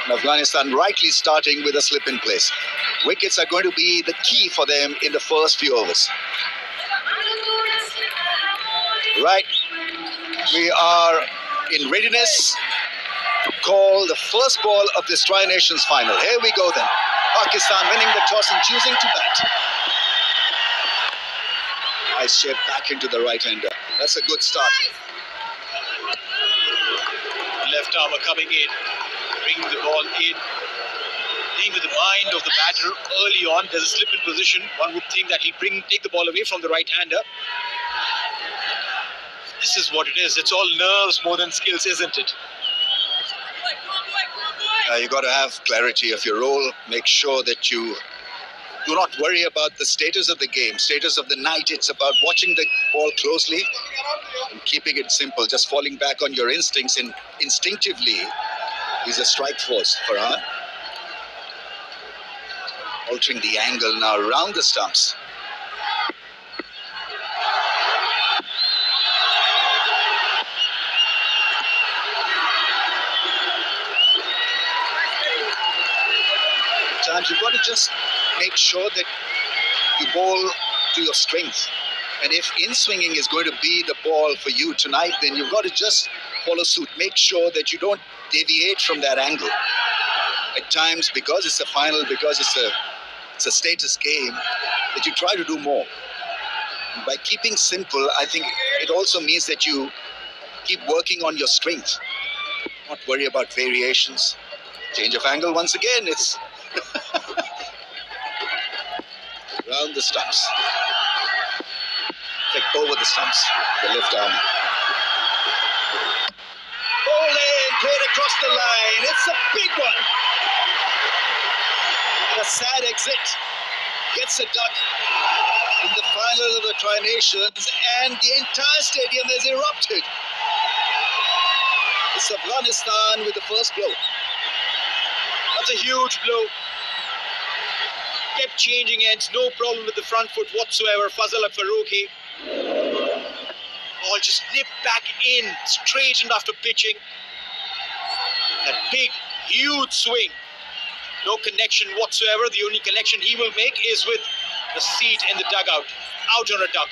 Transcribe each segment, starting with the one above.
And Afghanistan rightly starting with a slip in place. Wickets are going to be the key for them in the first few overs. Right, we are in readiness to call the first ball of this Tri-Nations final. Here we go then. Pakistan winning the toss and choosing to bat. Nice shape back into the right-hander. That's a good start. Left armer coming in, bringing the ball in, playing with the mind of the batter early on. There's a slip in position. One would think that he'll take the ball away from the right-hander. This is what it is. It's all nerves more than skills, isn't it? You got to have clarity of your role. Make sure that you do not worry about the status of the game, status of the night. It's about watching the ball closely and keeping it simple. Just falling back on your instincts and instinctively is a strike force for Farhan. Altering the angle now around the stumps. You've got to just make sure that you bowl to your strength. And if in-swinging is going to be the ball for you tonight, then you've got to just follow suit. Make sure that you don't deviate from that angle. At times, because it's a final, because it's a status game, that you try to do more. And by keeping simple, I think it also means that you keep working on your strength. Not worry about variations. Change of angle once again. It's round the stumps. Over the stumps. The left arm. Bowling, played across the line. It's a big one. And a sad exit. Gets a duck in the final of the Tri-Nations, and the entire stadium has erupted. It's Afghanistan with the first blow. That's a huge blow. Kept changing ends, no problem with the front foot whatsoever. Fazal Faruqi. Ball just nipped back in, straightened after pitching. That big, huge swing. No connection whatsoever. The only connection he will make is with the seat in the dugout. Out on a duck.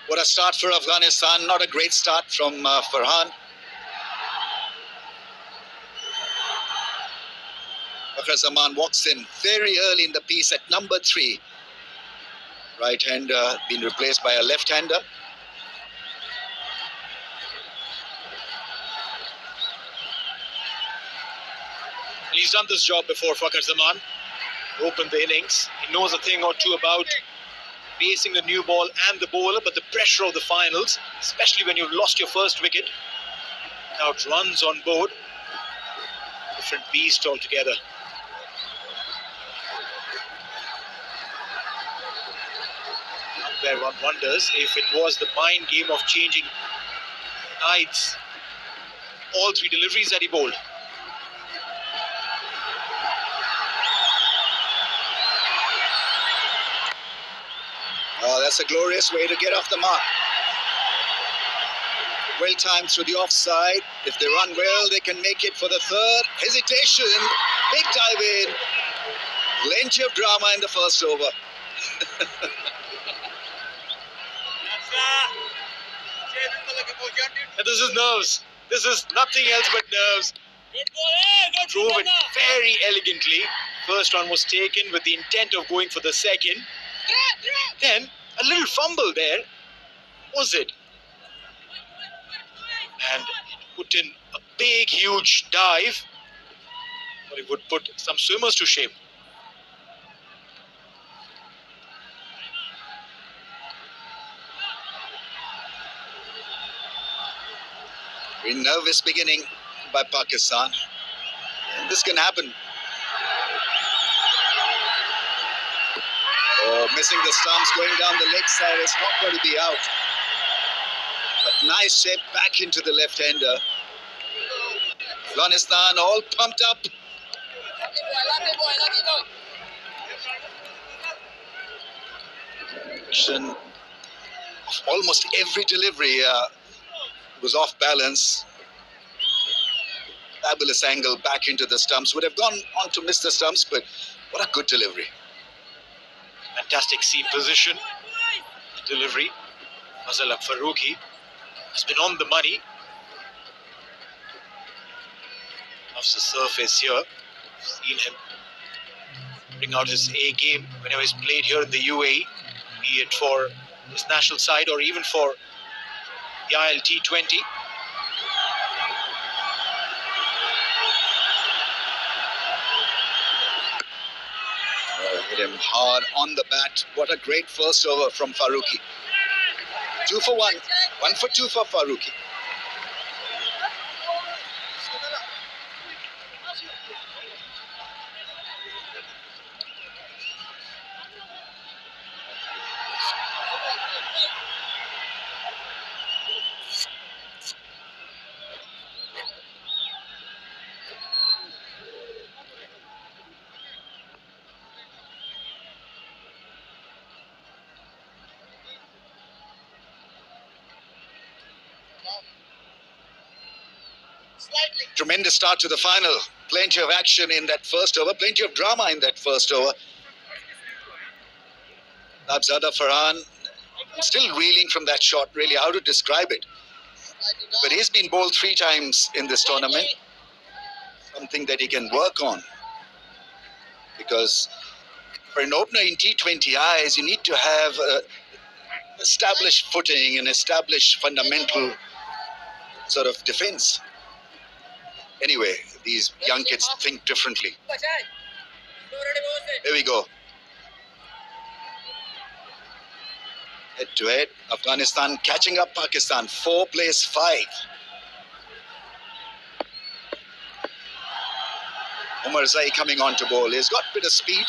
What a start for Afghanistan. Not a great start from Farhan. Fakhar Zaman walks in very early in the piece at number 3. Right-hander being replaced by a left-hander. He's done this job before, Fakhar Zaman. Opened the innings. He knows a thing or two about facing the new ball and the bowler, but the pressure of the finals, especially when you've lost your first wicket, without runs on board, different beast altogether. Where one wonders if it was the mind game of changing sides, all 3 deliveries that he bowled. Oh, that's a glorious way to get off the mark. Well timed through the offside. If they run well, they can make it for the third. Hesitation. Big dive in. Plenty of drama in the first over. And this is nerves. This is nothing else but nerves. Drove it very elegantly. First one was taken with the intent of going for the second. Then a little fumble there. Was it? And put in a big, huge dive. But it would put some swimmers to shame. Very nervous beginning by Pakistan. And this can happen. Oh, missing the stumps, going down the leg side. It's not going to be out. But nice shape back into the left-hander. Afghanistan all pumped up. Of almost every delivery was off balance. Fabulous angle back into the stumps. Would have gone on to miss the stumps, but what a good delivery. Fantastic seam position. The delivery. Fazal Faruqi has been on the money. Off the surface here. Seen him bring out his A game whenever he's played here in the UAE, be it for his national side or even for the ILT20. Hit him hard on the bat. What a great first over from Faruqi. 2 for 1. 1 for 2 for Faruqi. Tremendous start to the final. Plenty of action in that first over. Plenty of drama in that first over. Abzada Farhan still reeling from that shot, really, how to describe it. But he's been bowled 3 times in this tournament. Something that he can work on. Because for an opener in T20Is, you need to have established footing and established fundamental sort of defense. Anyway, these young kids think differently. Here we go. Head to head. Afghanistan catching up Pakistan. 4 plays 5. Umar Zai coming on to bowl. He's got a bit of speed.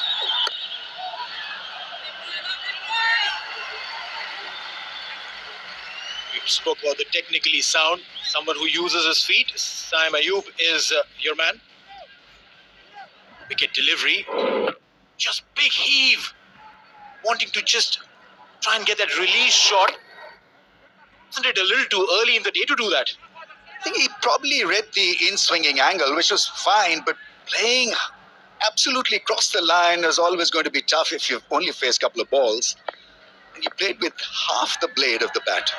We spoke about the technically sound. Someone who uses his feet. Saim Ayub is your man. Wicket delivery. Just big heave. Wanting to just try and get that release shot. Isn't it a little too early in the day to do that? I think he probably read the in-swinging angle, which was fine, but playing absolutely across the line is always going to be tough if you've only faced a couple of balls. And he played with half the blade of the bat.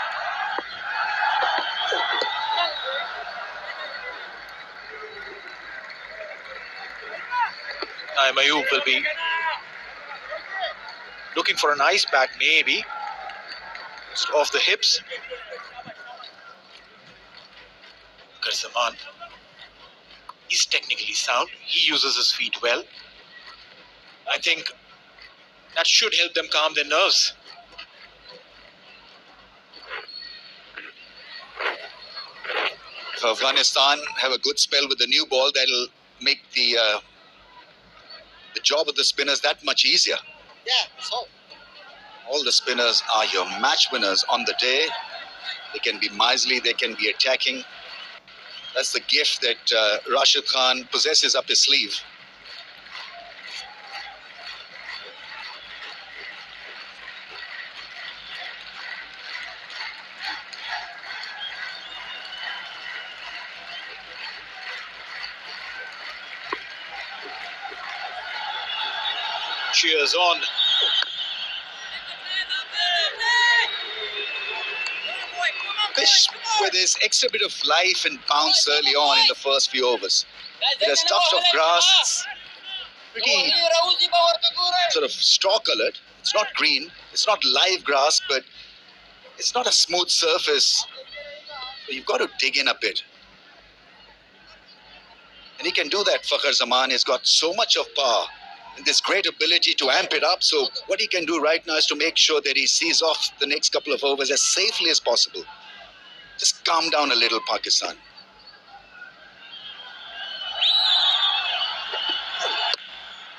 Ayub will be looking for an ice pack, maybe. Just off the hips. Karzaman. He's technically sound. He uses his feet well. I think that should help them calm their nerves. If Afghanistan have a good spell with the new ball, that'll make the job of the spinners that much easier. Yeah, so. All the spinners are your match winners on the day. They can be miserly, they can be attacking. That's the gift that Rashid Khan possesses up his sleeve. Cheers on. Pitch where there's extra bit of life and bounce early on in the first few overs. It has tufts of grass. It's pretty sort of straw colored. It's not green. It's not live grass, but it's not a smooth surface. So you've got to dig in a bit. And he can do that, Fakhar Zaman. He's got so much of power and this great ability to amp it up. So what he can do right now is to make sure that he sees off the next couple of overs as safely as possible. Just calm down a little, Pakistan.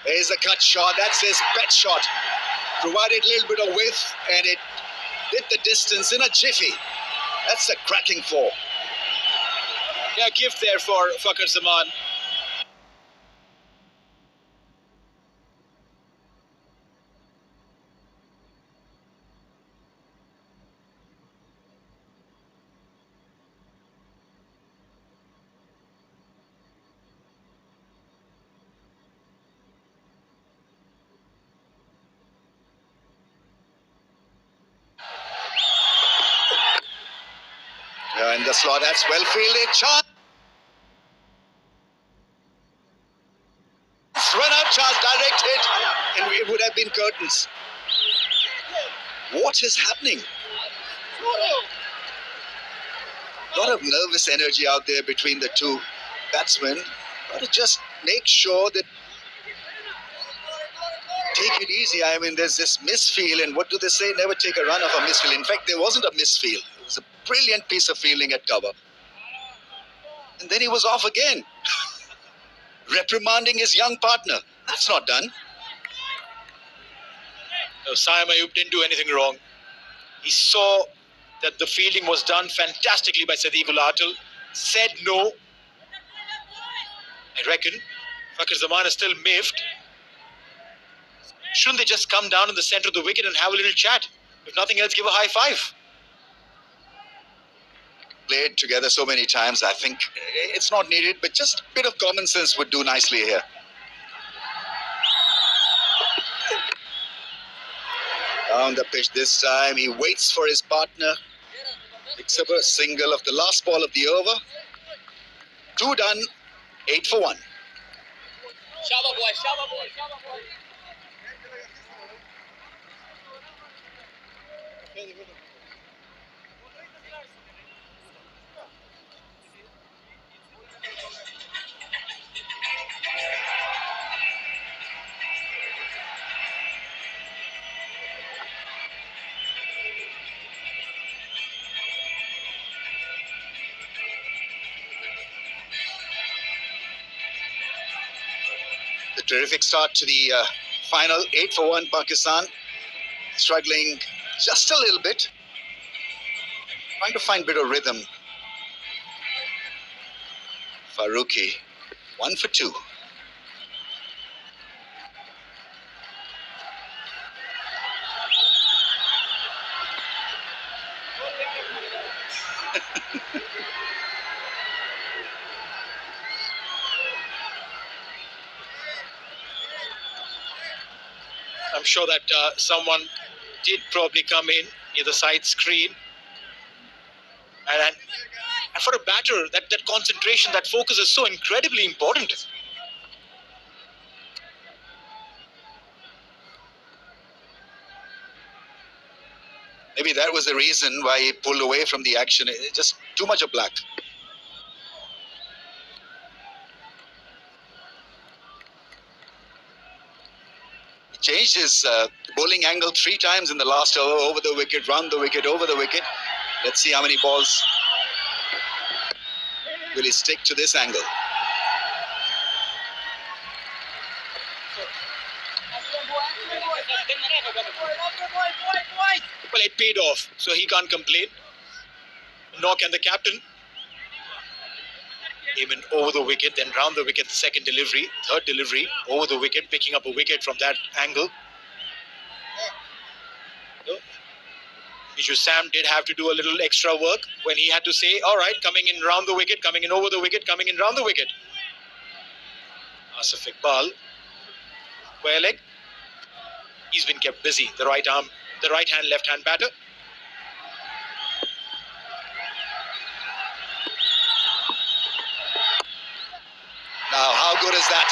There's a cut shot. That's his pet shot. Provided a little bit of width, and it hit the distance in a jiffy. That's a cracking four. Yeah, gift there for Fakhar Zaman. In the slot, that's well fielded. Chance. Run out, chance, direct hit, and it would have been curtains. What is happening? A lot of nervous energy out there between the two batsmen. Got to just make sure that take it easy. I mean, there's this misfeel, and what do they say? Never take a run off a misfeel. In fact, there wasn't a misfeel. It was a brilliant piece of fielding at cover. And then he was off again, reprimanding his young partner. That's not done. No, Saim Ayub didn't do anything wrong. He saw that the fielding was done fantastically by Sadiq-ul Atal, said no. I reckon Fakhar Zaman is still miffed. Shouldn't they just come down in the center of the wicket and have a little chat? If nothing else, give a high five. Played together so many times, I think it's not needed, but just a bit of common sense would do nicely here. Down the pitch this time, he waits for his partner. Picks up a single of the last ball of the over. 2 done, 8 for 1. Shaba boy, Shaba boy, Shaba boy. The terrific start to the final. 8 for 1 Pakistan. Struggling just a little bit. Trying to find a bit of rhythm. Farooqi, 1 for 2. I'm sure that someone did probably come in near the side screen. And for a batter, that concentration, that focus is so incredibly important. Maybe that was the reason why he pulled away from the action. Just too much of black. Changed his bowling angle 3 times in the last over. Over the wicket, round the wicket, over the wicket. Let's see how many balls will he stick to this angle. Well, it paid off, so he can't complain. Nor can the captain. Came in over the wicket, then round the wicket, the second delivery, third delivery, over the wicket, picking up a wicket from that angle. So, Nishu Sam did have to do a little extra work when he had to say, all right, coming in round the wicket, coming in over the wicket, coming in round the wicket. Asif Iqbal, square leg. He's been kept busy, the right arm, the right hand, left hand batter. Now, how good is that?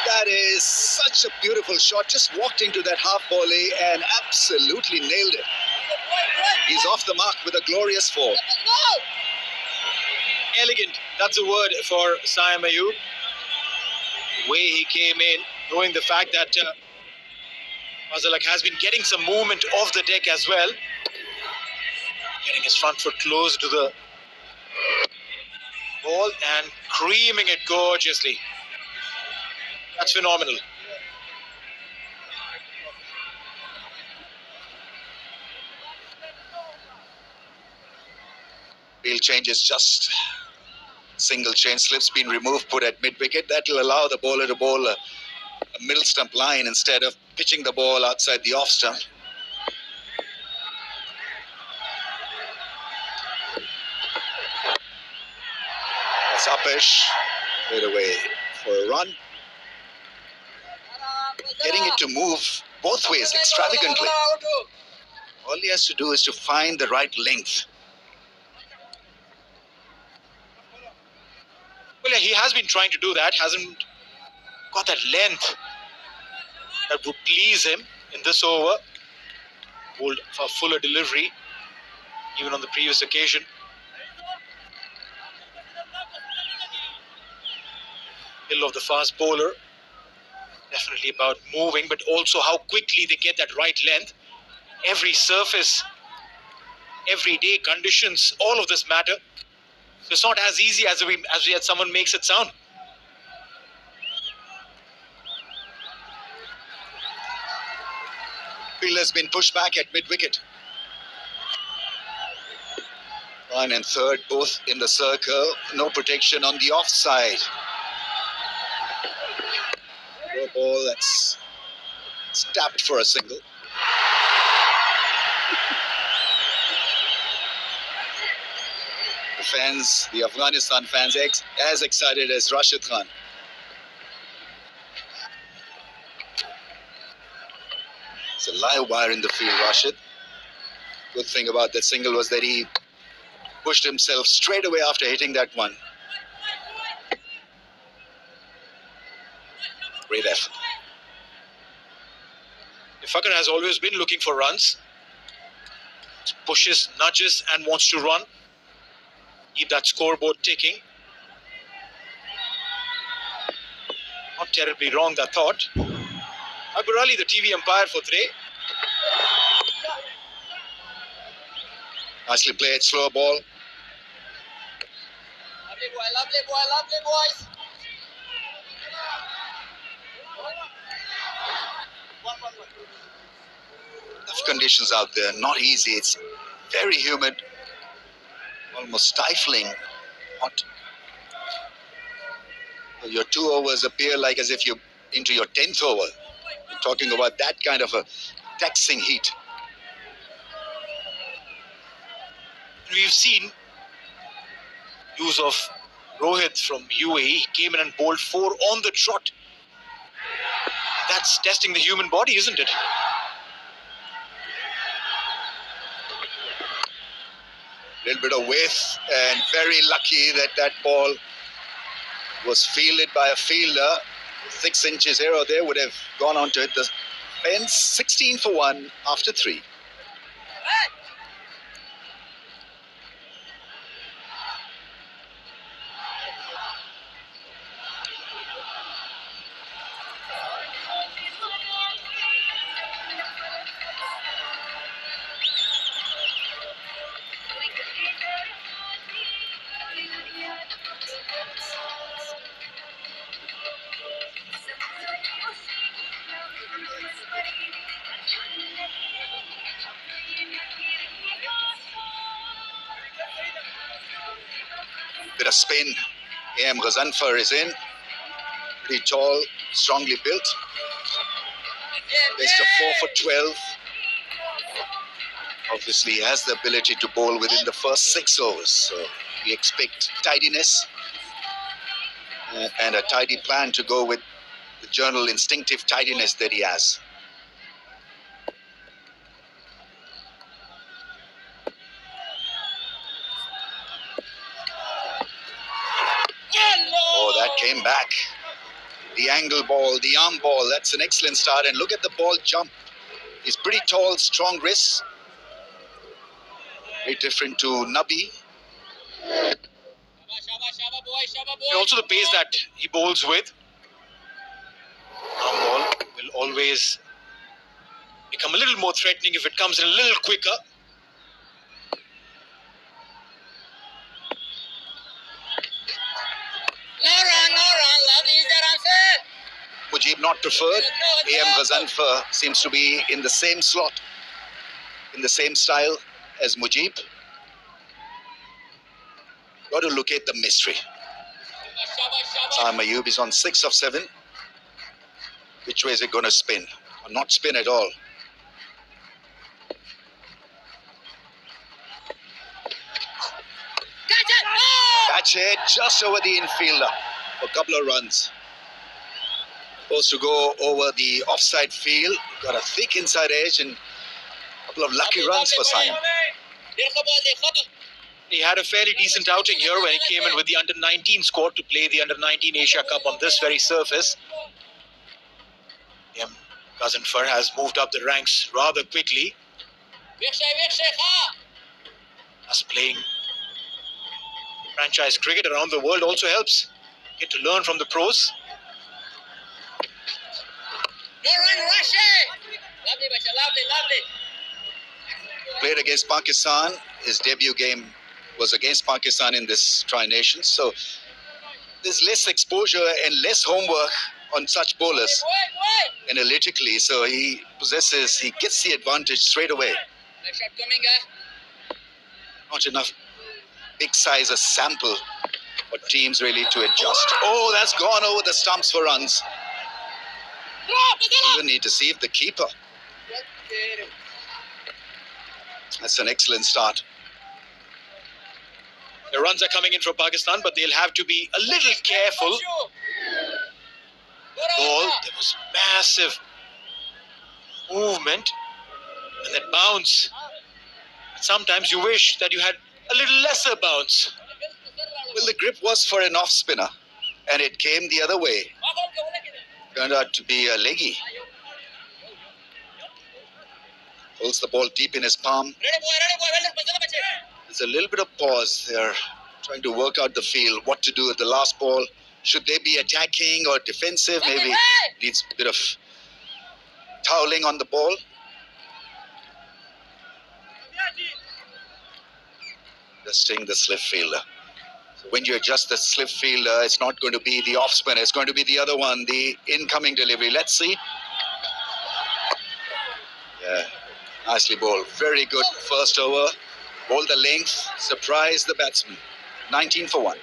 That is such a beautiful shot. Just walked into that half volley and absolutely nailed it. He's off the mark with a glorious 4. Elegant, that's a word for Saim Ayub. The way he came in, knowing the fact that Fazalak has been getting some movement off the deck as well. Getting his front foot close to the ball and creaming it gorgeously. That's phenomenal. Field changes, just single chain slips been removed, put at mid-wicket. That will allow the bowler to bowl a middle stump line instead of pitching the ball outside the off stump. That's Upish, straight away for a run. Getting it to move both ways extravagantly. All he has to do is to find the right length. Well, yeah, he has been trying to do that, hasn't got that length that would please him in this over. Bowled for a fuller delivery, even on the previous occasion. Hill of the fast bowler. Definitely about moving, but also how quickly they get that right length. Every surface, everyday conditions, all of this matter. So it's not as easy as someone makes it sound. Field has been pushed back at mid-wicket. One and third, both in the circle. No protection on the offside. Low ball that's tapped for a single. The fans, the Afghanistan fans, as excited as Rashid Khan. It's a live wire in the field, Rashid. Good thing about that single was that he pushed himself straight away after hitting that one. Great effort. Fakhar has always been looking for runs. Pushes, nudges and wants to run. Keep that scoreboard ticking. Not terribly wrong, that thought. Akbar Ali, the TV umpire for today. Nicely played, slow ball. Lovely boys. Tough conditions out there, not easy. It's very humid, almost stifling hot. Your 2 overs appear like as if you're into your 10th over. We're talking about that kind of a taxing heat. We've seen use of Rohit from UAE. Came in and bowled 4 on the trot. That's testing the human body, isn't it? A little bit of width, and very lucky that that ball was fielded by a fielder. 6 inches here or there would have gone on to hit the fence. 16 for 1 after 3. Bit of spin. A.M. Ghazanfar is in. Pretty tall, strongly built. Best of 4 for 12. Obviously has the ability to bowl within the first 6 overs. So we expect tidiness and a tidy plan to go with the general instinctive tidiness that he has. Oh, that came back. The angle ball, the arm ball, that's an excellent start. And look at the ball jump. He's pretty tall, strong wrists. Very different to Nabi. Also the pace that he bowls with. Arm ball will always become a little more threatening if it comes in a little quicker. Mujib not preferred. AM Ghazanfar seems to be in the same slot, in the same style as Mujib. Got to locate the mystery. Saim Ayub is on 6 of 7. Which way is it going to spin? Or not spin at all? Catch it just over the infielder for a couple of runs. Supposed to go over the offside field. Got a thick inside edge and a couple of lucky runs for Saim. He had a fairly decent outing here when he came in with the under-19 squad to play the under-19 Asia Cup on this very surface. Ghazanfar has moved up the ranks rather quickly. Us playing franchise cricket around the world also helps. Get to learn from the pros. Played against Pakistan. His debut game was against Pakistan in this Tri-Nations. So there's less exposure and less homework on such bowlers analytically. So he gets the advantage straight away. Not enough big size a sample for teams really to adjust. Oh, that's gone over the stumps for runs. Even need to deceive the keeper. That's an excellent start. The runs are coming in from Pakistan, but they'll have to be a little careful. Ball, there was massive movement and that bounce. Sometimes you wish that you had a little lesser bounce. Well, the grip was for an off spinner and it came the other way. Turned out to be a leggy. Holds the ball deep in his palm. There's a little bit of pause there, trying to work out the field, what to do at the last ball. Should they be attacking or defensive? Maybe needs a bit of toweling on the ball. Adjusting the slip fielder. So when you adjust the slip fielder, it's not going to be the off spinner. It's going to be the other one, the incoming delivery. Let's see. Yeah, nicely bowled. Very good first over. Bowled the length, surprised the batsman. 19 for 1.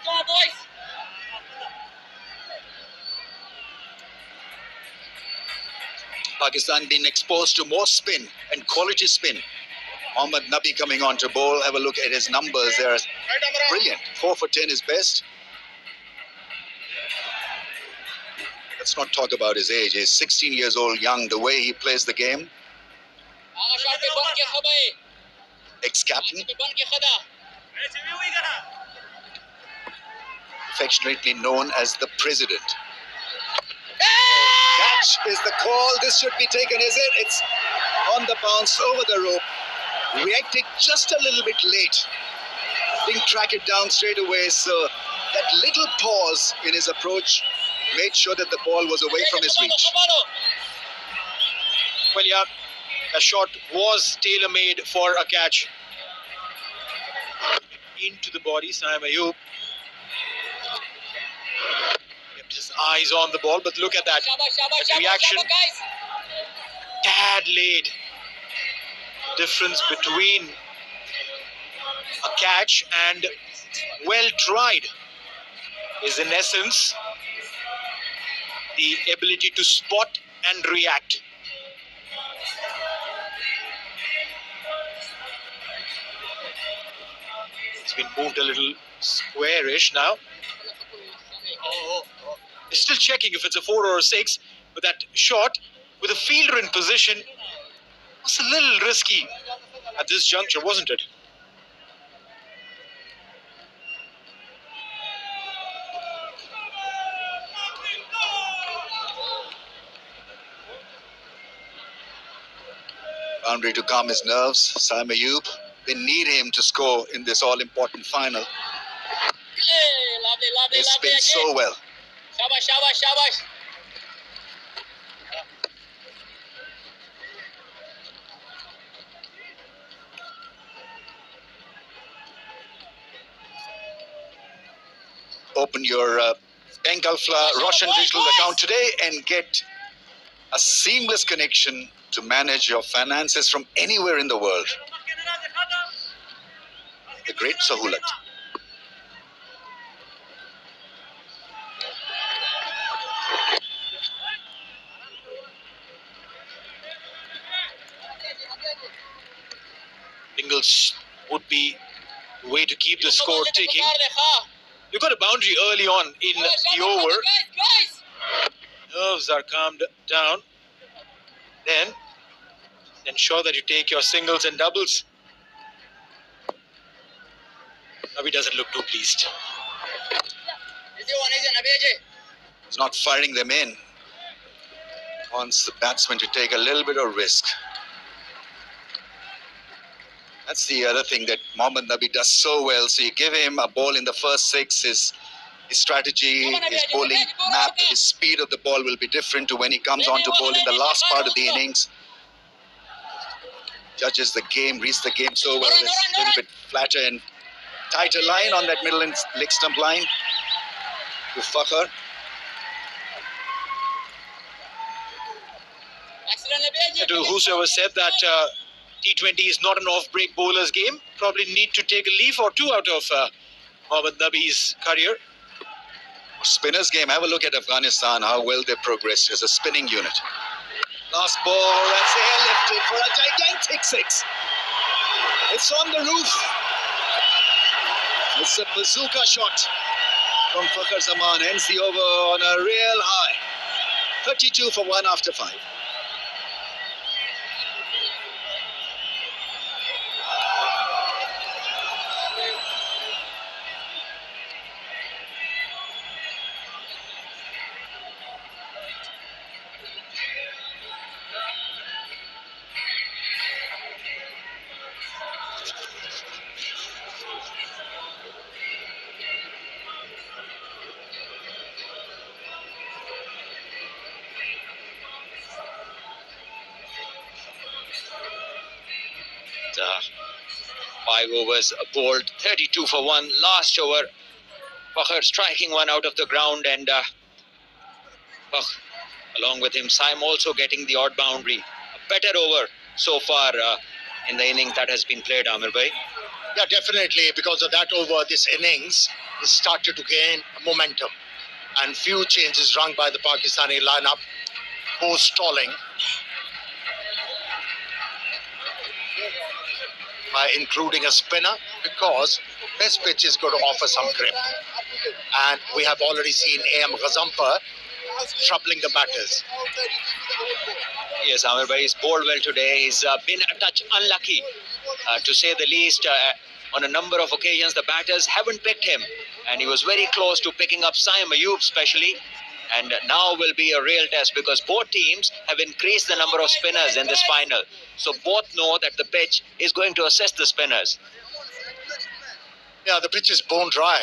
Come on, boys. Pakistan being exposed to more spin and quality spin. Mohammad Nabi coming on to bowl. Have a look at his numbers. They're brilliant. 4 for 10 is best. Let's not talk about his age. He's 16 years old, young. The way he plays the game. Ex-captain. Affectionately known as the President. Catch is the call. This should be taken, is it? It's on the bounce, over the rope. Reacted just a little bit late. Didn't track it down straight away. So that little pause in his approach made sure that the ball was away from his reach. Well, yeah, the shot was tailor-made for a catch. Into the body, Saim Ayub. Kept his eyes on the ball, but look at that. That reaction. Tad late. Difference between a catch and well tried is in essence the ability to spot and react. It's been moved a little squarish now. They're still checking if it's a 4 or a 6, but that shot with a fielder in position was a little risky at this juncture, wasn't it? Boundary to calm his nerves. Saim Ayub. They need him to score in this all-important final. Hey, lovely, lovely, They lovely spin again. so well. Shabash, shabash, shabash. Open your Bank Alpha Russian digital account today and get a seamless connection to manage your finances from anywhere in the world. The great Sahulat. Singles would be the way to keep the score ticking. You got a boundary early on in the over. Guys. Nerves are calmed down. Then ensure that you take your singles and doubles. Nabi doesn't look too pleased. He's not firing them in. Wants the batsman to take a little bit of risk. That's the other thing that Mohammad Nabi does so well. So you give him a ball in the first six, his strategy, his bowling map, his speed of the ball will be different to when he comes on to bowl in the last part of the innings. Judges the game, reads the game so well. There's a little bit flatter and tighter line on that middle and leg stump line to Fakhr. To whosoever said that T20 is not an off-break bowler's game, probably need to take a leaf or two out of Mohammad Nabi's career. Spinners game, have a look at Afghanistan, how well they progressed as a spinning unit. Last ball, that's airlifted for a gigantic six. It's on the roof. It's a bazooka shot from Fakhr Zaman. Ends the over on a real high. 32 for 1 after 5. Five overs bowled, 32 for 1. Last over, Fakhr striking one out of the ground, and along with him, Saim also getting the odd boundary. A better over so far in the innings that has been played, Amir Bhai. Yeah, definitely. Because of that over, this innings is started to gain momentum. And few changes rung by the Pakistani lineup post-stalling. By including a spinner, because this pitch is going to offer some grip. And we have already seen A.M. Ghazampur troubling the batters. Yes, Amir Bhai is bowled well today. He's been a touch unlucky, to say the least. On a number of occasions, the batters haven't picked him. And he was very close to picking up Saim Ayub especially. And now will be a real test, because both teams have increased the number of spinners in this final. So both know that the pitch is going to assist the spinners. Yeah, the pitch is bone dry,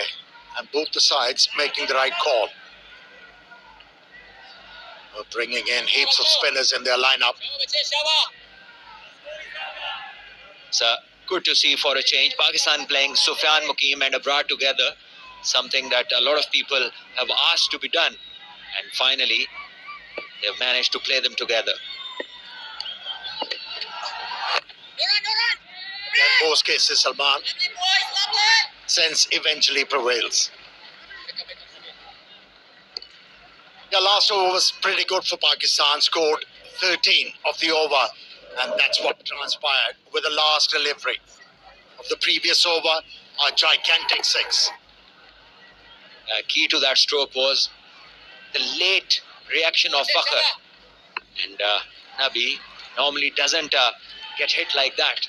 and both the sides making the right call. Bringing in heaps of spinners in their lineup. So good to see for a change. Pakistan playing Sufyan Mukim and Abrar together. Something that a lot of people have asked to be done. And finally, they've managed to play them together. In most cases, Salman, sense eventually prevails. Yeah, last over was pretty good for Pakistan. Scored 13 of the over, and that's what transpired with the last delivery of the previous over, a gigantic six. Key to that stroke was the late reaction of Fakhr. And Nabi normally doesn't get hit like that.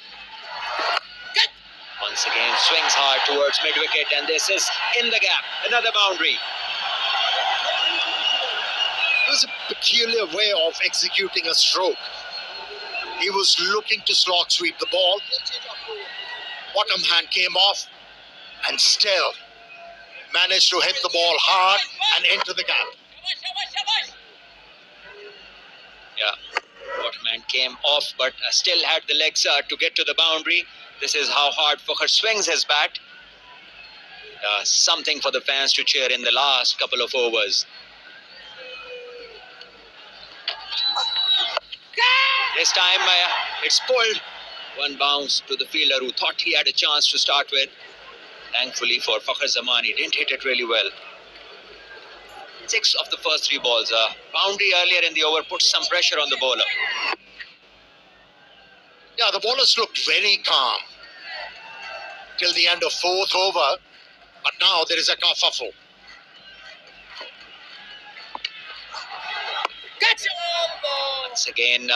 Once again, swings hard towards mid-wicket, and this is in the gap. Another boundary. It was a peculiar way of executing a stroke. He was looking to slot sweep the ball. Bottom hand came off and still managed to hit the ball hard and into the gap. Yeah, bottom hand came off, but still had the legs to get to the boundary. This is how hard Fakhr swings his bat. Something for the fans to cheer in the last couple of overs. This time it's pulled. One bounce to the fielder who thought he had a chance to start with. Thankfully for Fakhr Zaman, he didn't hit it really well. 6 of the first 3 balls. Boundary earlier in the over put some pressure on the bowler. Yeah, the bowlers looked very calm till the end of 4th over. But now there is a kerfuffle. Once again,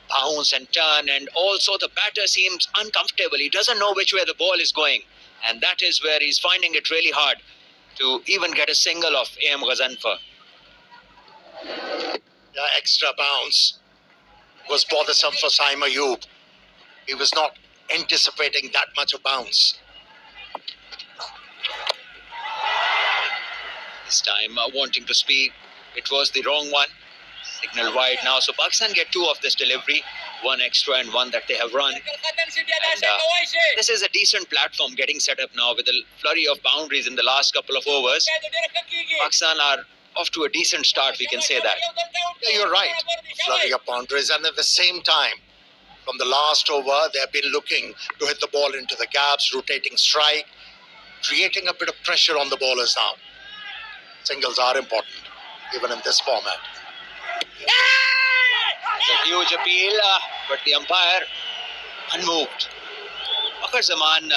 bounce and turn, and also the batter seems uncomfortable. He doesn't know which way the ball is going, and that is where he's finding it really hard to even get a single of A.M. Ghazanfar. The extra bounce was bothersome for Saim Ayub. He was not anticipating that much of bounce. This time, wanting to speak, it was the wrong one. Signal wide now, so Pakistan get 2 of this delivery, 1 extra and 1 that they have run. And, this is a decent platform getting set up now with a flurry of boundaries in the last couple of overs. Pakistan are off to a decent start, we can say that. Yeah, you're right. Flurry of boundaries, and at the same time, from the last over, they have been looking to hit the ball into the gaps, rotating strike, creating a bit of pressure on the bowlers now. Singles are important, even in this format. It's a huge appeal, but the umpire unmoved. Fakhr Zaman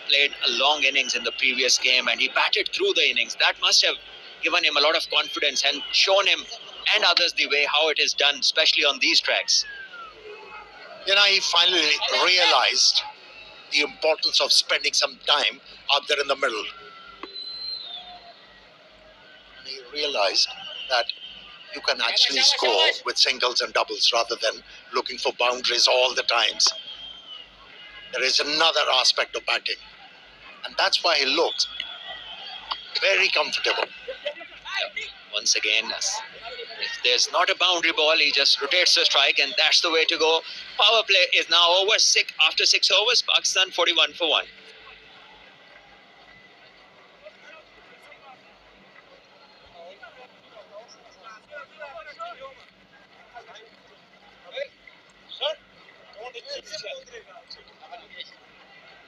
played a long innings in the previous game, and he batted through the innings. That must have given him a lot of confidence and shown him and others the way how it is done, especially on these tracks. You know, he finally realized the importance of spending some time out there in the middle. And he realized that you can actually score with singles and doubles rather than looking for boundaries all the times. There is another aspect of batting, and that's why he looks very comfortable. Once again, if there's not a boundary ball, he just rotates the strike, and that's the way to go. Power play is now over. After 6 overs, Pakistan 41 for 1. Sir,